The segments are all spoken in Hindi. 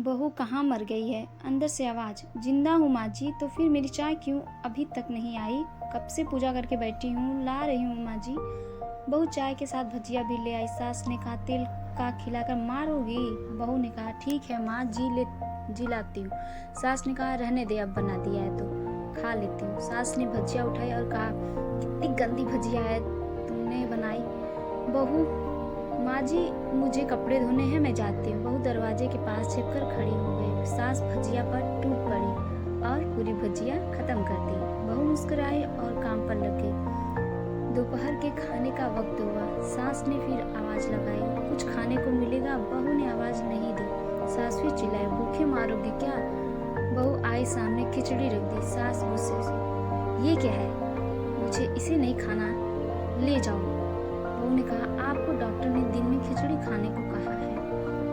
बहू कहाँ मर गई है? अंदर से आवाज़, जिंदा हूँ माँ जी। तो फिर मेरी चाय क्यों अभी तक नहीं आई? कब से पूजा करके बैठी हूँ, ला रही हूँ माँ जी। बहू चाय के साथ भजिया भी ले आई। सास ने कहा तेल का खिलाकर मारोगी? बहू ने कहा ठीक है माँ जी लाती हूँ। सास ने कहा रहने दे, अब बना दिया है तो खा लेती हूँ। सास ने भजिया उठाई और कहा कितनी गंदी भजिया है तुमने बनाई। बहू, माँ जी मुझे कपड़े धोने हैं, मैं जाती हूँ। बहू दरवाजे के पास छिपकर खड़ी हो गई। सास भजिया पर टूट पड़ी और पूरी भजिया खत्म कर दी। बहू मुस्कुराई और काम पर लग गई। दोपहर के खाने का वक्त हुआ। सास ने फिर आवाज लगाई, कुछ खाने को मिलेगा? बहू ने आवाज नहीं दी। सास फिर चिल्लाई, भूखे मारोगी क्या? बहू आई सामने, खिचड़ी रख दी। सास गुस्से से, ये क्या है? मुझे इसे नहीं खाना, ले जाओ। बहू ने कहा आपको डॉक्टर ने दिन में खिचड़ी खाने को कहा है,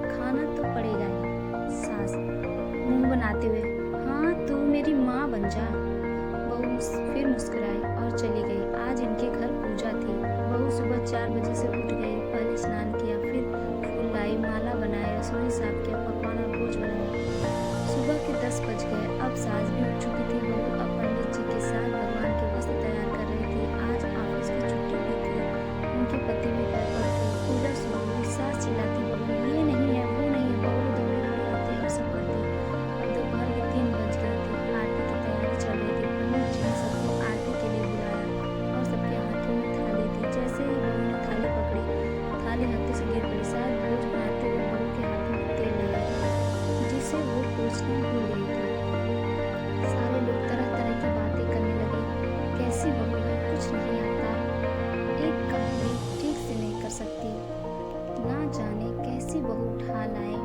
खाना तो पड़ेगा ही। सास मुंह बनाते हुए, हाँ तू मेरी माँ बन जा। बहू फिर मुस्कुराई और चली गई। आज इनके घर पूजा थी। बहू सुबह 4 बजे से उठ गई। पहले स्नान किया, फिर फूल लाई, माला बनाए, रसोई साफ किया, पकवान और भोज बनाया। सुबह के 10 बज गए। अब सास भी उठ चुकी थी। बहू अब पंडित जी के साथ भगवान के वस्त्र तैयार कर रही थी। आज ऑफिस की छुट्टी भी थी। उनके पति भी घर पर थे। पूजा शुरू हुई। सास चिल्लाती, बहू ये नहीं है, वो नहीं है। बहू दौड़े दौड़े आते और सब करती। अब दोपहर के 3 बज गए थे। आरती की तैयारी चल रही थी। पंडित जी ने सबको आरती के लिए बुलाया और सबके हाथों में थाली थी। जैसे ही बहू ने थाली पकड़ी, थाली हाथों से गिर पड़ी। शायद भोज बनाते हुए बहू के हाथों में तेल लगा था, जिसे वो पोंछना भूल गई थी। सारे लोग तरह तरह की बातें करने लगे। कैसी बहू है, कुछ नहीं आता, एक काम भी ठीक से नहीं कर सकती, ना जाने कैसी बहू उठा लाए,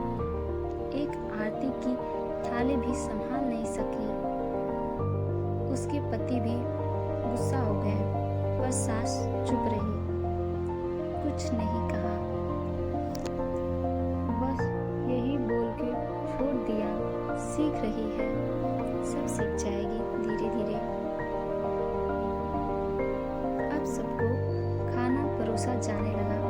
एक आरती की थाली भी संभाल नहीं सकी। उसके पति भी गुस्सा हो गए, पर सास चुप रही, कुछ नहीं कहा, बस यही बोल के छोड़ दिया, सीख रही है, सब सीख जाएगी धीरे धीरे। अब सबको खाना परोसा जाने लगा।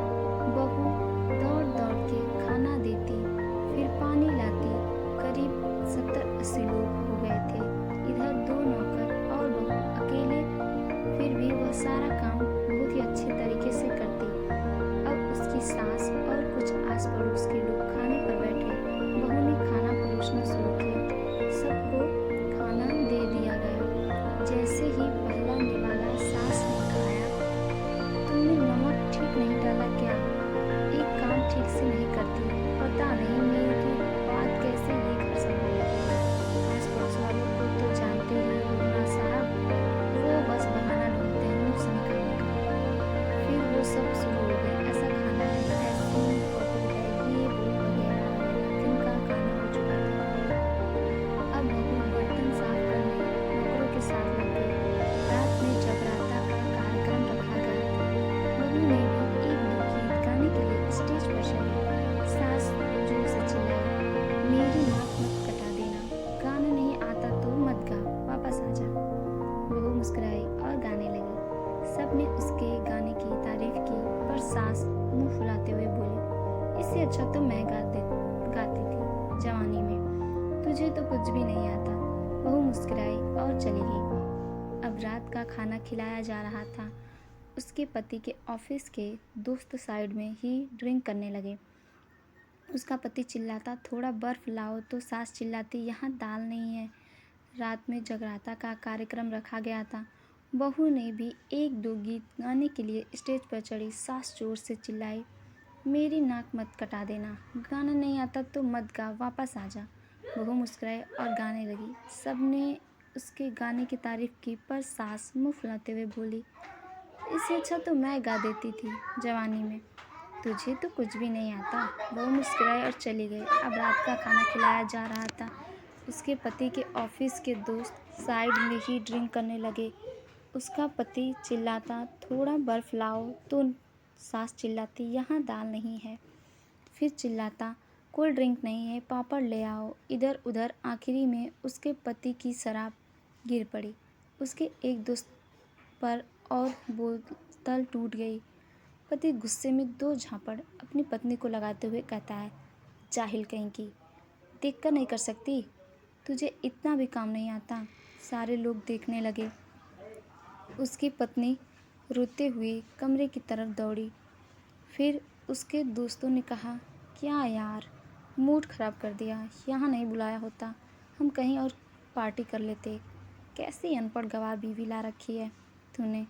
बहू दौड़ दौड़ के खाना देती, फिर पानी लाती। करीब 70-80 लोग हो गए थे। इधर 2 नौकर और बहू अकेले, फिर भी वह सारा काम बहुत ही अच्छे तरीके से करती। अब उसकी सास और कुछ आस पड़ोस के लोग खाने पर बैठे। बहू ने खाना परोसना शुरू किया। सबको खाना दे दिया गया। जैसे ही पहला निवाला सास ने खाया, तुमने नमक ठीक नहीं डाला क्या? एक काम ठीक से नहीं करती, पता नहीं मेरी बात कैसे ये घर संभाल लेती। आस पड़ोस वालों को तो जानते ही हो ना साहब, वो बस बहाना ढूंढते हैं मुंह से निकालने का। फिर वो सब शुरू हो गए, ऐसा खाना है, ऐसी बहू है, ये वो वगैरह वगैरह। दिन का खाना हो चुका था। अब बहू बर्तन साफ करने नौकरों के साथ लग गई। रात में जगराता का कार्यक्रम रखा गया था। बहू ने भी 1-2 गीत गाने के लिए स्टेज पर चली। सास जोर से चिल्लाई, मेरी नाक मत कटा देना, गाना नहीं आता तो मत गा, वापस आ जा। बहू मुस्कुराई और गाने लगी। सबने उसके गाने की तारीफ की, पर सास मुंह फुलाते हुए बोली, इससे अच्छा तो मैं गाती थी जवानी में, तुझे तो कुछ भी नहीं आता। बहू मुस्कुराई और चली गई। अब रात का खाना खिलाया जा रहा था। उसके पति के ऑफिस के दोस्त साइड में ही ड्रिंक करने लगे। उसका पति चिल्लाता, थोड़ा बर्फ लाओ, तो सास चिल्लाती, यहाँ दाल नहीं है। रात में जगराता का कार्यक्रम रखा गया था। बहू ने भी 1-2 गीत गाने के लिए स्टेज पर चढ़ी। सास जोर से चिल्लाई, मेरी नाक मत कटा देना, गाना नहीं आता तो मत गा, वापस आ जा। बहू मुस्कुराई और गाने लगी। सबने उसके गाने की तारीफ की, पर सास मुंह फुलाते हुए बोली, इससे अच्छा तो मैं गा देती थी जवानी में, तुझे तो कुछ भी नहीं आता। बहू मुस्कुराई और चली गई। अब रात का खाना खिलाया जा रहा था। उसके पति के ऑफिस के दोस्त साइड में ही ड्रिंक करने लगे। उसका पति चिल्लाता, थोड़ा बर्फ लाओ, तो सास चिल्लाती, यहाँ दाल नहीं है। फिर चिल्लाता, कोल्ड ड्रिंक नहीं है, पापड़ ले आओ। इधर उधर आखिरी में उसके पति की शराब गिर पड़ी। उसके एक दोस्त पर और बोतल टूट गई। पति गुस्से में 2 झापड़ अपनी पत्नी को लगाते हुए कहता है, जाहिल कहीं की, देखकर नहीं कर सकती? तुझे इतना भी काम नहीं आता? सारे लोग देखने लगे। उसकी पत्नी रोते हुए कमरे की तरफ दौड़ी। फिर उसके दोस्तों ने कहा, क्या यार, मूड खराब कर दिया, यहाँ नहीं बुलाया होता, हम कहीं और पार्टी कर लेते। कैसी अनपढ़ गंवार बीवी ला रखी है तूने।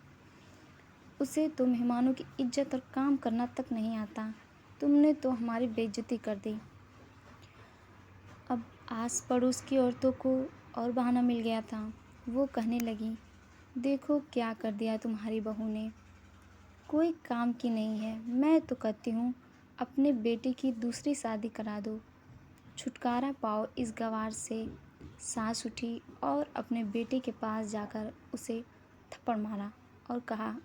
उसे तो मेहमानों की इज्जत और काम करना तक नहीं आता। तुमने तो हमारी बेइज्जती कर दी। अब आस पड़ोस की औरतों को और बहाना मिल गया था। वो कहने लगी, देखो क्या कर दिया तुम्हारी बहू ने, कोई काम की नहीं है। मैं तो कहती हूँ अपने बेटे की दूसरी शादी करा दो, छुटकारा पाओ इस गंवार से। सास उठी और अपने बेटे के पास जाकर उसे थप्पड़ मारा और कहा,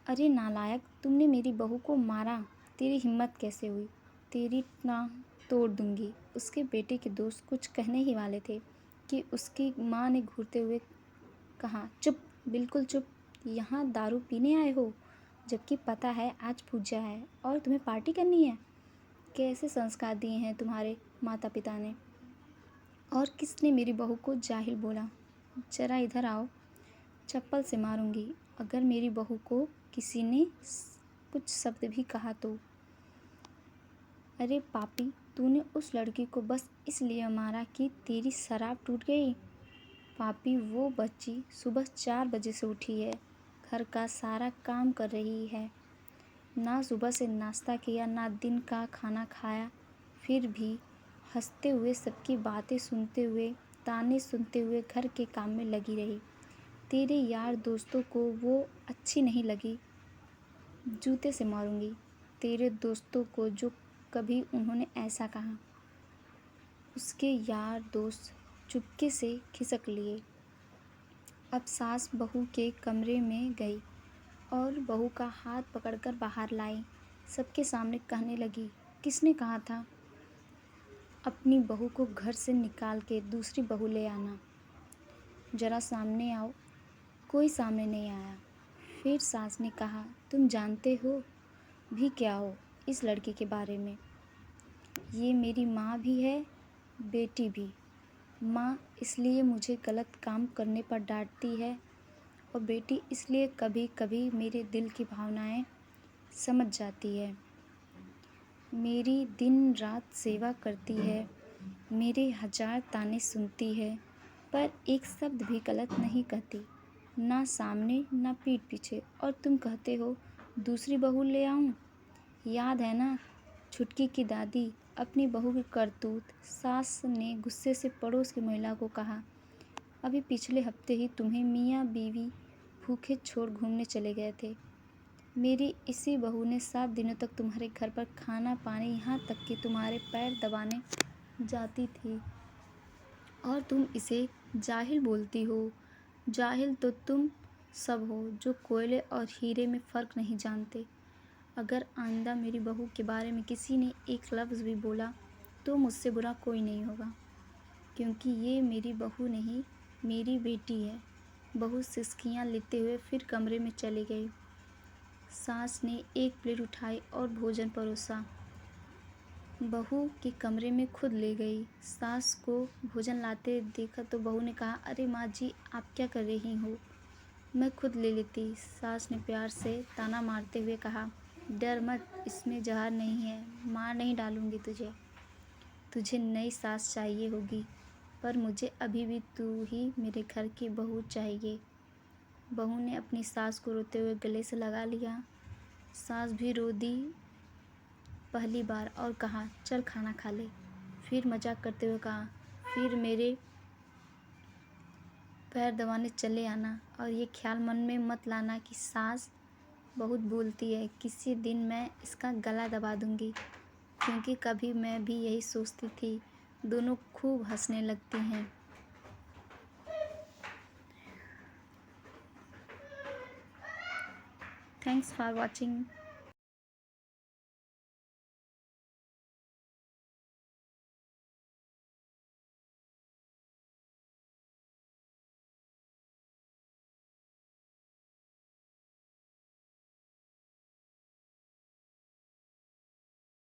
अरे नालायक, तुमने मेरी बहू को मारा, तेरी हिम्मत कैसे हुई, तेरी टांग तोड़ दूंगी। उसके बेटे के दोस्त कुछ कहने ही वाले थे कि उसकी माँ ने घूरते हुए कहा, चुप, बिल्कुल चुप, यहाँ दारू पीने आए हो, जबकि पता है आज पूजा है और तुम्हें पार्टी करनी है। कैसे संस्कार दिए हैं तुम्हारे माता पिता ने। और किसने मेरी बहू को जाहिल बोला? जरा इधर आओ, चप्पल से मारूंगी अगर मेरी बहू को किसी ने कुछ शब्द भी कहा तो। अरे पापी, तूने उस लड़की को बस इसलिए मारा कि तेरी शराब टूट गई। पापी, वो बच्ची सुबह 4 बजे से उठी है, घर का सारा काम कर रही है, ना सुबह से नाश्ता किया ना दिन का खाना खाया, फिर भी हंसते हुए सबकी बातें सुनते हुए ताने सुनते हुए घर के काम में लगी रही। तेरे यार दोस्तों को वो अच्छी नहीं लगी, जूते से मारूंगी तेरे दोस्तों को जो कभी उन्होंने ऐसा कहा। उसके यार दोस्त चुपके से खिसक लिए। अब सास बहू के कमरे में गई और बहू का हाथ पकड़कर बाहर लाई। सबके सामने कहने लगी, किसने कहा था अपनी बहू को घर से निकाल के दूसरी बहू ले आना? जरा सामने आओ। कोई सामने नहीं आया। फिर सास ने कहा, तुम जानते हो भी क्या हो इस लड़की के बारे में? ये मेरी माँ भी है, बेटी भी। माँ इसलिए मुझे गलत काम करने पर डांटती है और बेटी इसलिए कभी कभी मेरे दिल की भावनाएं समझ जाती है। मेरी दिन रात सेवा करती है, मेरे 1000 ताने सुनती है, पर एक शब्द भी गलत नहीं कहती, ना सामने ना पीठ पीछे। और तुम कहते हो दूसरी बहू ले आऊं? याद है ना छुटकी की दादी, अपनी बहू की करतूत। सास ने गुस्से से पड़ोस की महिला को कहा, अभी पिछले हफ्ते ही तुम्हें मियाँ बीवी भूखे छोड़ घूमने चले गए थे। मेरी इसी बहू ने 7 दिनों तक तुम्हारे घर पर खाना पानी, यहाँ तक कि तुम्हारे पैर दबाने जाती थी, और तुम इसे जाहिल बोलती हो। जाहिल तो तुम सब हो जो कोयले और हीरे में फ़र्क नहीं जानते। अगर आइंदा मेरी बहू के बारे में किसी ने एक लफ्ज़ भी बोला तो मुझसे बुरा कोई नहीं होगा, क्योंकि ये मेरी बहू नहीं, मेरी बेटी है। बहू सिसकियाँ लेते हुए फिर कमरे में चली गई। सास ने एक प्लेट उठाई और भोजन परोसा, बहू के कमरे में खुद ले गई। सास को भोजन लाते देखा तो बहू ने कहा, अरे माँ जी, आप क्या कर रही हो, मैं खुद ले लेती। सास ने प्यार से ताना मारते हुए कहा, डर मत, इसमें जहर नहीं है, मार नहीं डालूंगी तुझे। तुझे नई सास चाहिए होगी, पर मुझे अभी भी तू ही मेरे घर की बहू चाहिए। बहू ने अपनी सास को रोते हुए गले से लगा लिया। सास भी रो दी पहली बार और कहा, चल खाना खा ले। फिर मजाक करते हुए कहा, फिर मेरे पैर दबाने चले आना, और ये ख्याल मन में मत लाना कि सास बहुत बोलती है, किसी दिन मैं इसका गला दबा दूंगी। क्योंकि कभी मैं भी यही सोचती थी। दोनों खूब हंसने लगती हैं। Thanks for watching.